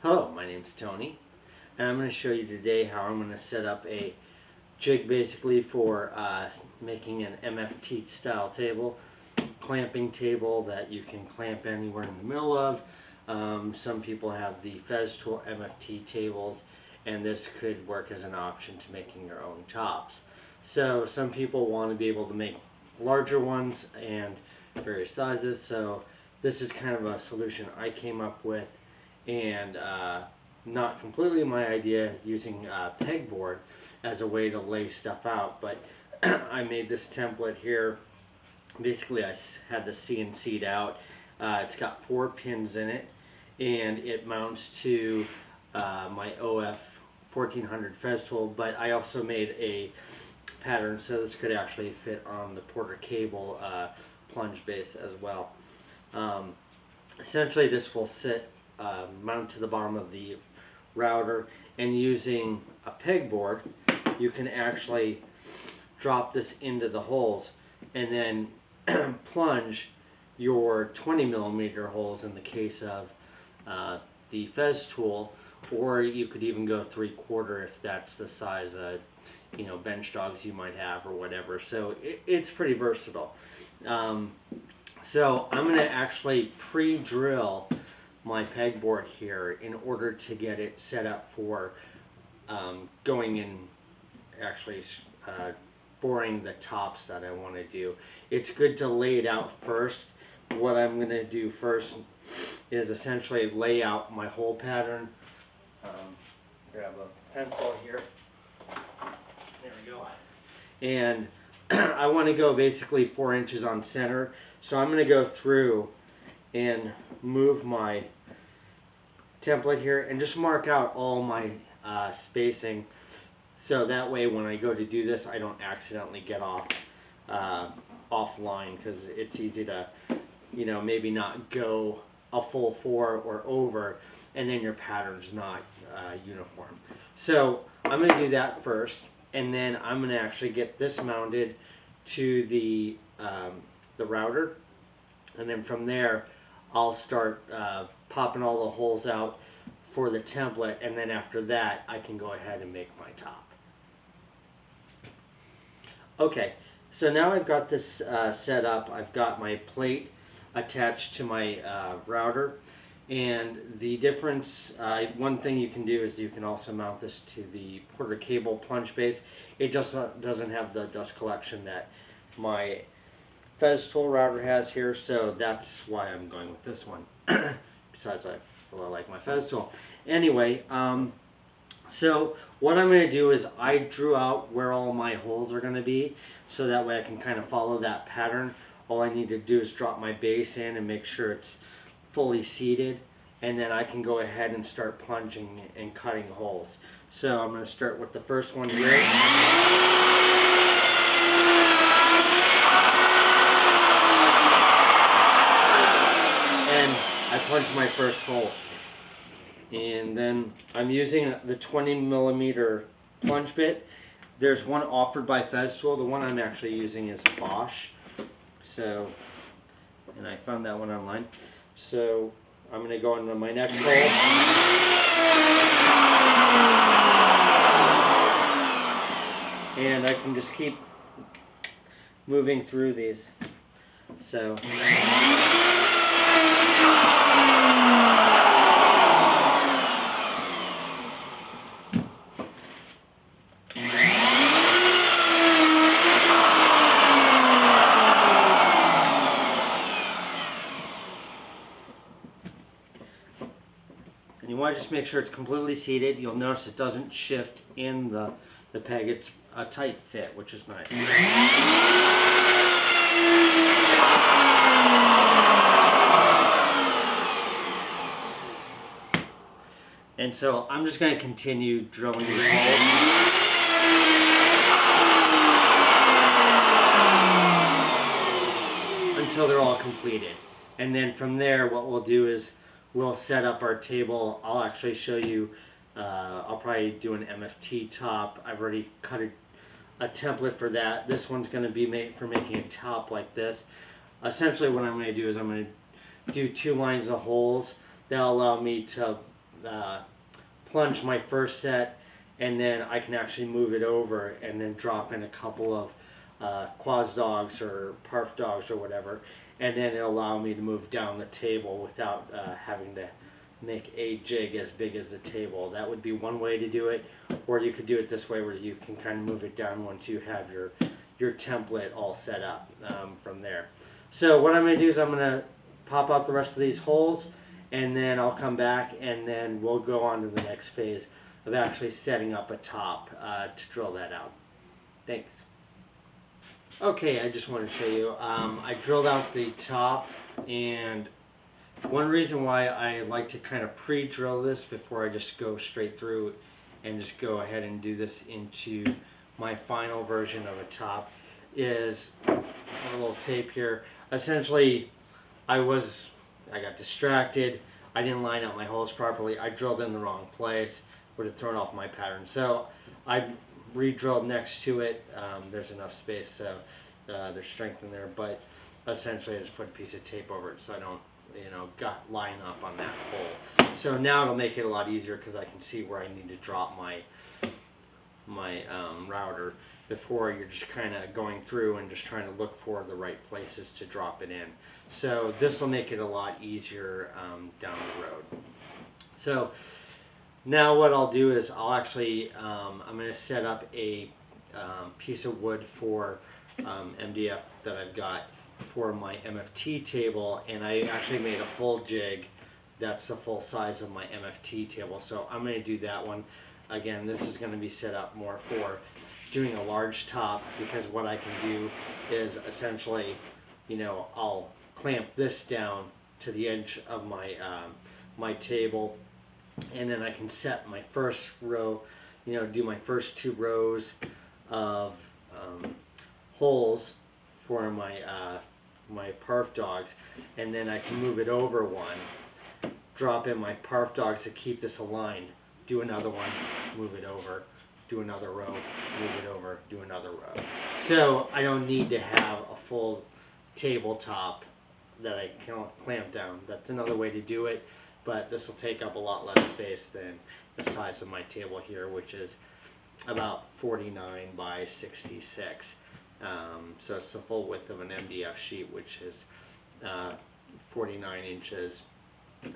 Hello, my name is Tony, and I'm going to show you today how I'm going to set up a jig basically for making an MFT style table, clamping table that you can clamp anywhere in the middle of. Some people have the Festool MFT tables, and this could work as an option to making your own tops. So some people want to be able to make larger ones and various sizes, so this is kind of a solution I came up with, and not completely my idea, using pegboard as a way to lay stuff out, but I made this template here. Basically I had the CNC'd out. It's got 4 pins in it, and it mounts to my OF 1400 Festool, but I also made a pattern so this could actually fit on the Porter cable plunge base as well. Essentially this will sit mounted to the bottom of the router, and using a pegboard you can actually drop this into the holes and then plunge your 20mm holes in the case of the Festool, or you could even go 3/4 if that's the size of bench dogs you might have or whatever. So it's pretty versatile. So I'm going to actually pre-drill my pegboard here in order to get it set up for going in, actually boring the tops that I want to do. It's good to lay it out first. What I'm going to do first is essentially lay out my hole pattern. Grab a pencil here. There we go. And I want to go basically 4 inches on center. So I'm going to go through and move my template here and just mark out all my spacing, so that way when I go to do this I don't accidentally get offline, because it's easy to maybe not go a full 4 or over, and then your pattern's not uniform. So I'm going to do that first, and then I'm going to actually get this mounted to the router, and then from there I'll start popping all the holes out for the template, and then after that I can go ahead and make my top. Okay, so now I've got this set up. I've got my plate attached to my router, and the difference, one thing you can do is you can also mount this to the Porter cable plunge base. It just doesn't have the dust collection that my Festool router has here, so that's why I'm going with this one. Besides, I really like my Festool. Anyway, so what I'm going to do is I drew out where all my holes are going to be, so that way I can kind of follow that pattern. All I need to do is drop my base in and make sure it's fully seated, and then I can go ahead and start plunging and cutting holes. So I'm going to start with the first one here. And I plunge my first hole, and then I'm using the 20mm plunge bit. There's one offered by Festool. The one I'm actually using is Bosch. So, and I found that one online. So I'm going to go into my next hole. And I can just keep moving through these. So. And you want to just make sure it's completely seated. You'll notice it doesn't shift in the peg. It's a tight fit, which is nice. And so I'm just going to continue drilling these holes until they're all completed. And then from there what we'll do is we'll set up our table. I'll actually show you, I'll probably do an MFT top. I've already cut a template for that. This one's going to be made for making a top like this. Essentially what I'm going to do is I'm going to do 2 lines of holes. That'll allow me to plunge my first set, and then I can actually move it over and then drop in a couple of quaz dogs or parf dogs or whatever, and then it'll allow me to move down the table without having to make a jig as big as the table. That would be one way to do it, or you could do it this way where you can kind of move it down once you have your template all set up from there. So what I'm going to do is I'm going to pop out the rest of these holes, and then I'll come back and then we'll go on to the next phase of actually setting up a top to drill that out. Thanks. Okay, I just want to show you, I drilled out the top, and one reason why I like to kind of pre-drill this before I just go straight through and just go ahead and do this into my final version of a top is a little tape here. Essentially, I got distracted. I didn't line up my holes properly. I drilled in the wrong place. Would have thrown off my pattern. So I re-drilled next to it. There's enough space, so there's strength in there. But essentially, I just put a piece of tape over it so I don't, line up on that hole. So now it'll make it a lot easier because I can see where I need to drop my router before you're just kind of going through and just trying to look for the right places to drop it in. So this will make it a lot easier down the road. So now what I'll do is I'll actually, I'm going to set up a piece of wood for MDF that I've got for my MFT table, and I actually made a full jig that's the full size of my MFT table. So I'm going to do that one. Again, this is going to be set up more for doing a large top, because what I can do is essentially, I'll clamp this down to the edge of my my table, and then I can set my first row, do my first 2 rows of holes for my my parf dogs, and then I can move it over one, drop in my parf dogs to keep this aligned, do another one, move it over, do another row, move it over, do another row. So I don't need to have a full tabletop that I can clamp down. That's another way to do it, but this will take up a lot less space than the size of my table here, which is about 49 by 66. So it's the full width of an MDF sheet, which is 49 inches,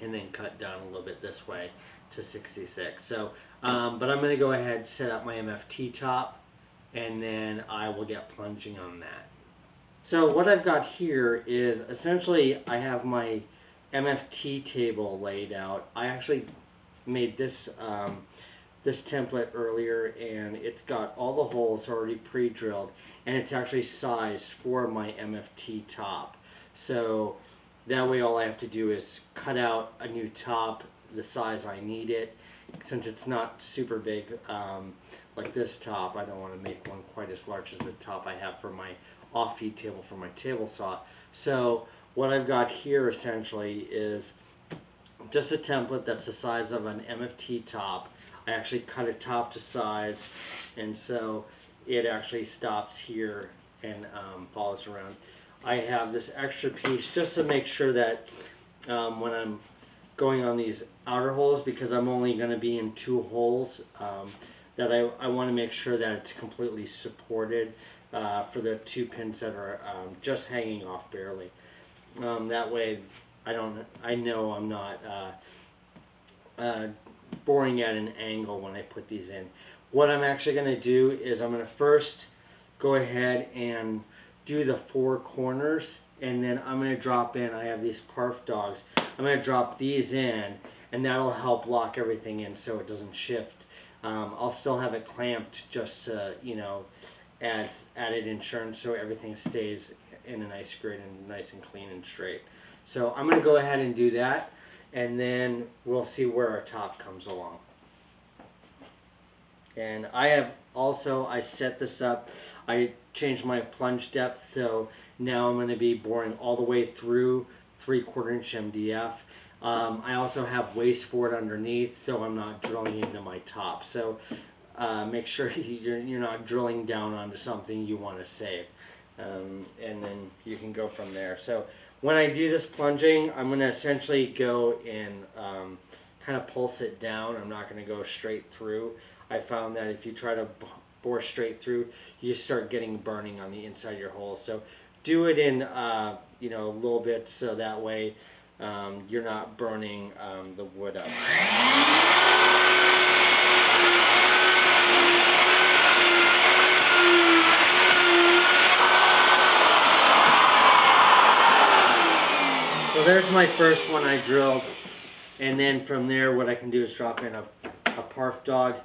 and then cut down a little bit this way to 66. So, but I'm going to go ahead and set up my MFT top, and then I will get plunging on that. So what I've got here is essentially I have my MFT table laid out. I actually made this this template earlier, and it's got all the holes already pre-drilled, and it's actually sized for my MFT top. So that way all I have to do is cut out a new top the size I need it. Since it's not super big like this top, I don't want to make one quite as large as the top I have for my off-feed table for my table saw. So what I've got here essentially is just a template that's the size of an MFT top. I actually cut it top to size, and so it actually stops here and follows around. I have this extra piece just to make sure that when I'm going on these outer holes, because I'm only going to be in 2 holes, that I want to make sure that it's completely supported for the 2 pins that are just hanging off barely. That way I know I'm not boring at an angle when I put these in. What I'm actually going to do is I'm going to first go ahead and do the 4 corners, and then I'm going to drop in, I have these parf dogs, I'm going to drop these in, and that'll help lock everything in so it doesn't shift. I'll still have it clamped just to, add added insurance so everything stays in a nice grid and nice and clean and straight. So I'm going to go ahead and do that, and then we'll see where our top comes along. And I set this up, I changed my plunge depth, so now I'm going to be boring all the way through 3/4 inch MDF. I also have waste board underneath, so I'm not drilling into my top. So make sure you're not drilling down onto something you want to save. And then you can go from there. So when I do this plunging, I'm going to essentially go in kind of pulse it down. I'm not going to go straight through. I found that if you try to bore straight through, you start getting burning on the inside of your hole. So do it in you know, little bits, so that way you're not burning the wood up. So there's my first one I drilled, and then from there what I can do is drop in a parf dog.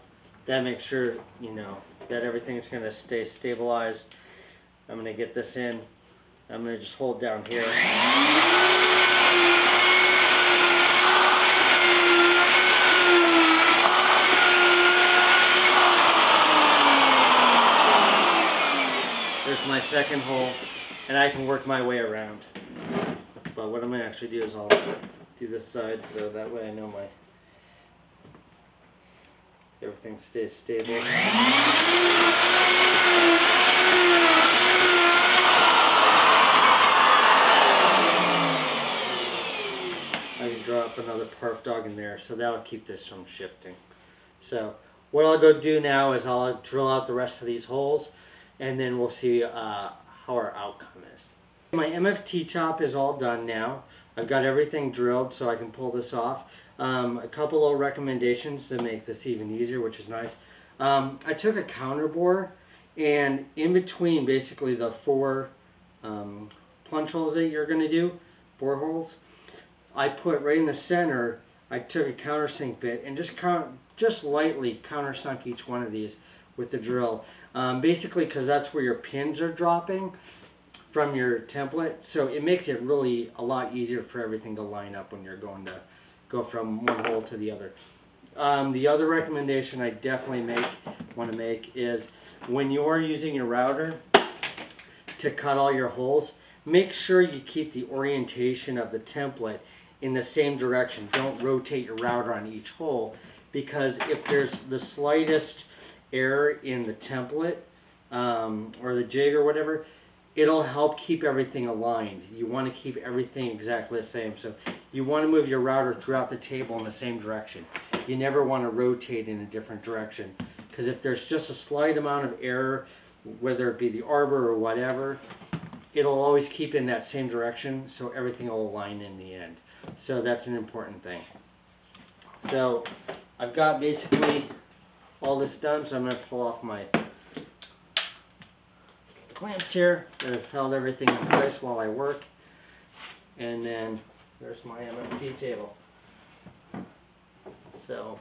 That makes sure, you know, that everything's going to stay stabilized. I'm going to get this in. I'm going to just hold down here. There's my second hole, and I can work my way around. But what I'm going to actually do is I'll do this side, so that way I know my everything stays stable. I can drop another parf dog in there, so that'll keep this from shifting. So what I'll go do now is I'll drill out the rest of these holes, and then we'll see how our outcome is. My MFT top is all done now. I've got everything drilled so I can pull this off. A couple of recommendations to make this even easier, which is nice. I took a counter bore, and in between basically the four plunge holes that you're going to do, bore holes, I put right in the center, I took a countersink bit and just lightly countersunk each one of these with the drill. Basically because that's where your pins are dropping from your template, so it makes it really a lot easier for everything to line up when you're going to go from one hole to the other. The other recommendation I definitely want to make is when you're using your router to cut all your holes, make sure you keep the orientation of the template in the same direction. Don't rotate your router on each hole, because if there's the slightest error in the template or the jig or whatever, it'll help keep everything aligned. You want to keep everything exactly the same. So you want to move your router throughout the table in the same direction. You never want to rotate in a different direction, because if there's just a slight amount of error, whether it be the arbor or whatever, it'll always keep in that same direction, so everything will align in the end. So that's an important thing. So I've got basically all this done, so I'm going to pull off my clamps here that have held everything in place while I work, and then there's my MFT table. So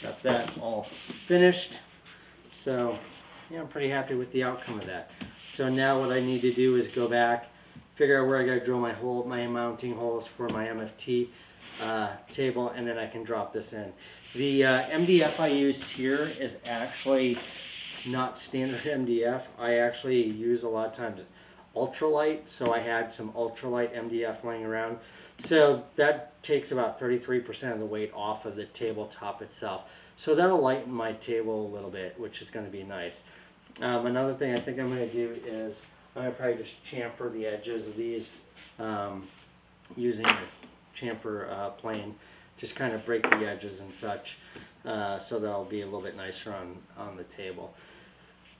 got that all finished. So yeah, I'm pretty happy with the outcome of that. So now what I need to do is go back, figure out where I got to drill my mounting holes for my MFT table, and then I can drop this in. The MDF I used here is actually not standard MDF. I actually use a lot of times ultralight, so I had some ultralight MDF laying around. So that takes about 33% of the weight off of the tabletop itself. So that'll lighten my table a little bit, which is going to be nice. Another thing I think I'm going to do is I'm going to probably just chamfer the edges of these using a chamfer plane. Just kind of break the edges and such, so that'll be a little bit nicer on the table.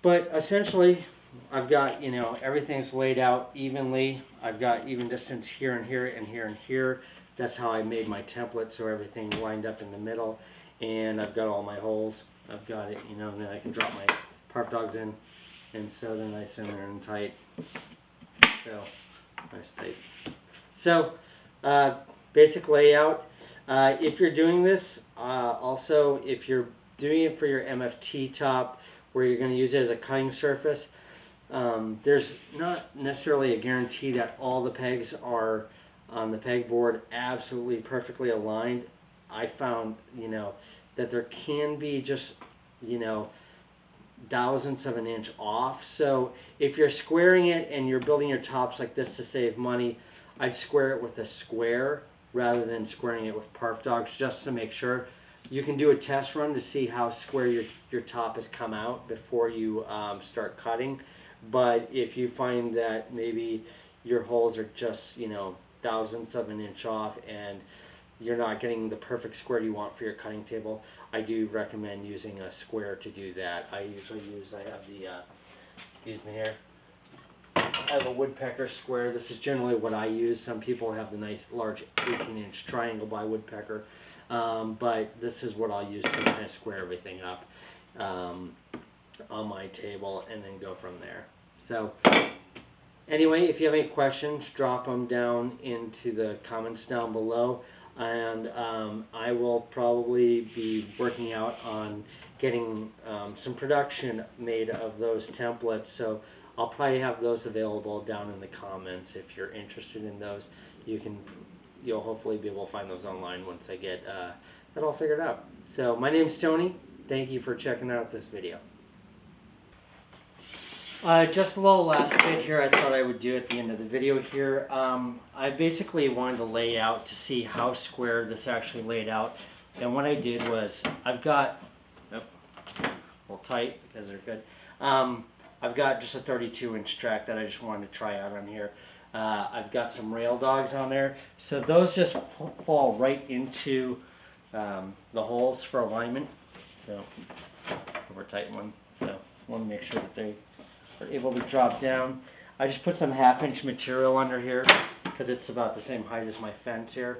But essentially, I've got, you know, everything's laid out evenly. I've got even distance here and here and here and here. That's how I made my template, so everything lined up in the middle. And I've got all my holes. I've got it, you know, and then I can drop my parf dogs in, and so they're nice in there and tight. So, nice tight. So, basic layout. If you're doing this, also, if you're doing it for your MFT top, where you're going to use it as a cutting surface, there's not necessarily a guarantee that all the pegs are on the pegboard absolutely perfectly aligned. I found, you know, that there can be just, you know, thousandths of an inch off. So if you're squaring it and you're building your tops like this to save money, I'd square it with a square rather than squaring it with parf dogs, just to make sure. You can do a test run to see how square your top has come out before you start cutting. But if you find that maybe your holes are just, you know, thousandths of an inch off, and you're not getting the perfect square you want for your cutting table, I do recommend using a square to do that. I have the, excuse me here, I have a woodpecker square. This is generally what I use. Some people have the nice large 18-inch triangle by woodpecker, but this is what I'll use to kind of square everything up on my table and then go from there. So anyway, if you have any questions, drop them down into the comments down below, and I will probably be working out on getting some production made of those templates, so I'll probably have those available down in the comments. If you're interested in those, you'll hopefully be able to find those online once I get that all figured out. So my name's Tony. Thank you for checking out this video. Just a little last bit here I thought I would do at the end of the video here. I basically wanted to lay out to see how square this actually laid out. And what I did was, I've got, a little tight because they're good. I've got just a 32-inch track that I just wanted to try out on here. I've got some rail dogs on there. So those just fall right into the holes for alignment. So, over tight one. So, I want to make sure that they are able to drop down. I just put some 1/2-inch material under here because it's about the same height as my fence here.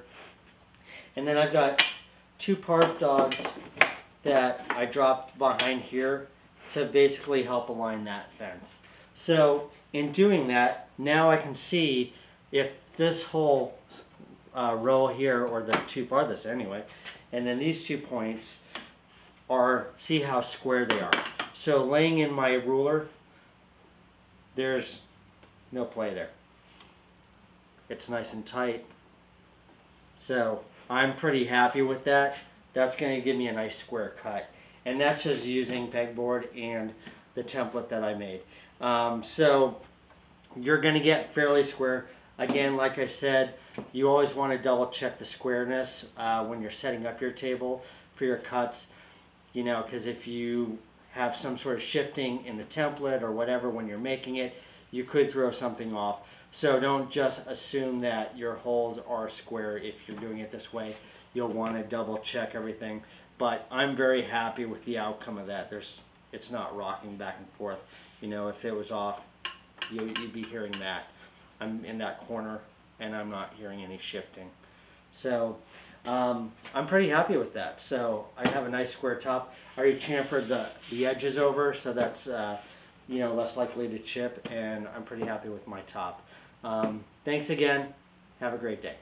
And then I've got 2 park dogs that I dropped behind here to basically help align that fence. So in doing that, now I can see if this whole row here, or the 2 farthest anyway, and then these 2 points see how square they are. So laying in my ruler, there's no play there. It's nice and tight. So I'm pretty happy with that. That's going to give me a nice square cut. And that's just using pegboard and the template that I made. So you're going to get fairly square. Again, like I said, you always want to double check the squareness when you're setting up your table for your cuts. You know, because if you have some sort of shifting in the template or whatever when you're making it, you could throw something off. So don't just assume that your holes are square if you're doing it this way. You'll want to double check everything. But I'm very happy with the outcome of that. It's not rocking back and forth. You know, if it was off, you'd be hearing that. I'm in that corner and I'm not hearing any shifting. So I'm pretty happy with that. So I have a nice square top. I already chamfered the edges over, so that's you know, less likely to chip, and I'm pretty happy with my top. Thanks again. Have a great day.